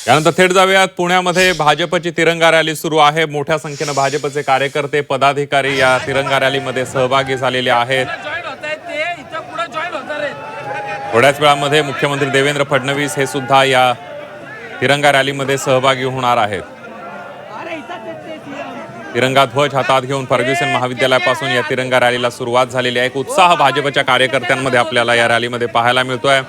यानंतर थेट जाऊयात पुण्यामध्ये भाजपची तिरंगा रॅली सुरू आहे। मोठ्या संख्येने भाजपचे कार्यकर्ते पदाधिकारी या तिरंगा रॅलीमध्ये सहभागी झालेले आहेत। थोड्याच वेळामध्ये मुख्यमंत्री देवेंद्र फडणवीस हे सुद्धा या तिरंगा रॅलीमध्ये सहभागी होणार आहेत। तिरंगा ध्वज हातात घेऊन फर्ग्युसन महाविद्यालयापासून या तिरंगा रॅलीला सुरुवात झालेली आहे। एक उत्साह भाजपच्या कार्यकर्त्यांमध्ये आपल्याला या रॅलीमध्ये पाहायला मिळतोय।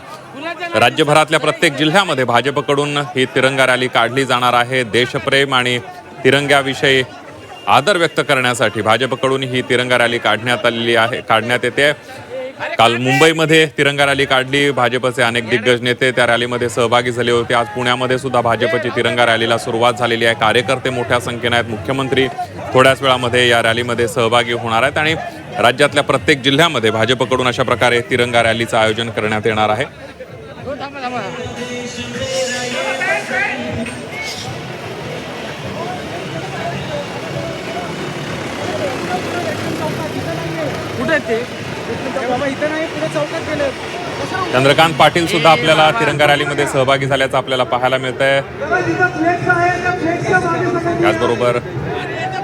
राज्यभरातल्या प्रत्येक जिल्ह्यामध्ये भाजपकडून ही तिरंगा रॅली काढली जाणार आहे। देशप्रेम आणि तिरंग्याविषयी आदर व्यक्त करण्यासाठी भाजपकडून ही तिरंगा रॅली काढण्यात येते। काल मुंबईमध्ये तिरंगा रॅली काढली। भाजपचे अनेक दिग्गज नेते त्या रॅलीमध्ये सहभागी झाले होते। आज पुण्यामध्ये सुद्धा भाजपची तिरंगा रॅलीला सुरुवात झालेली आहे। कार्यकर्ते मोठ्या संख्येने आहेत। मुख्यमंत्री थोड्याच वेळामध्ये या रॅलीमध्ये सहभागी होणार आहेत आणि राज्यातल्या प्रत्येक जिल्ह्यामध्ये भाजपकडून अशा प्रकारे तिरंगा रॅलीचं आयोजन करण्यात येणार आहे। चंद्रकांत पाटील सुद्धा आपल्याला तिरंगा रॅलीमध्ये सहभागी झाल्याचं आपल्याला पाहायला मिळतंय। त्याचबरोबर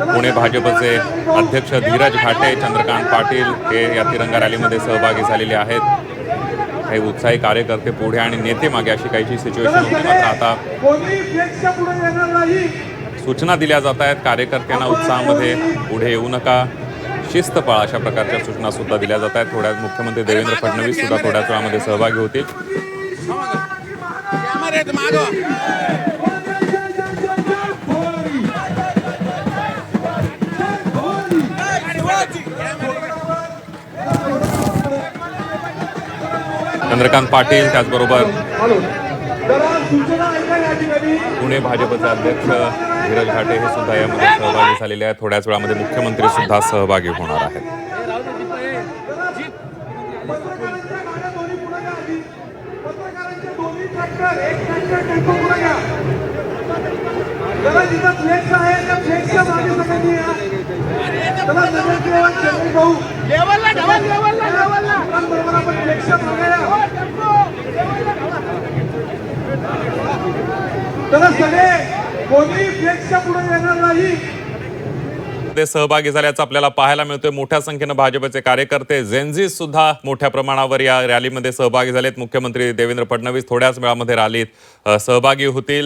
पुणे भाजपचे अध्यक्ष धीरज घाटे, चंद्रकांत पाटील हे या तिरंगा रॅलीमध्ये सहभागी झालेले आहेत। काही उत्साही कार्यकर्ते पुढे आणि नेते मागे अशी काहीची सिच्युएशन होती। मात्र आता सूचना दिल्या जात आहेत कार्यकर्त्यांना उत्साहामध्ये पुढे येऊ नका, शिस्त पाळा, अशा प्रकारच्या सूचना सुद्धा दिल्या जात आहेत। थोड्यात मुख्यमंत्री देवेंद्र फडणवीस सुद्धा थोड्याच वेळामध्ये सहभागी होतील। चंद्रकांत पाटील त्याचबरोबर पुणे भाजपचे अध्यक्ष धीरज घाटे हे सुद्धा यामध्ये सहभागी झालेले आहेत। थोड्याच वेळामध्ये मुख्यमंत्री सुद्धा सहभागी होणार आहेत। सहभागी झाल्याचं आपल्याला पाहायला मिळतोय। मोठ्या संख्येने भाजपचे कार्यकर्ते जेनझी सुद्धा मोठ्या प्रमाणावर या रॅलीमध्ये सहभागी झालेत। मुख्यमंत्री देवेंद्र फडणवीस थोड्याच वेळामध्ये रॅलीत सहभागी होतील।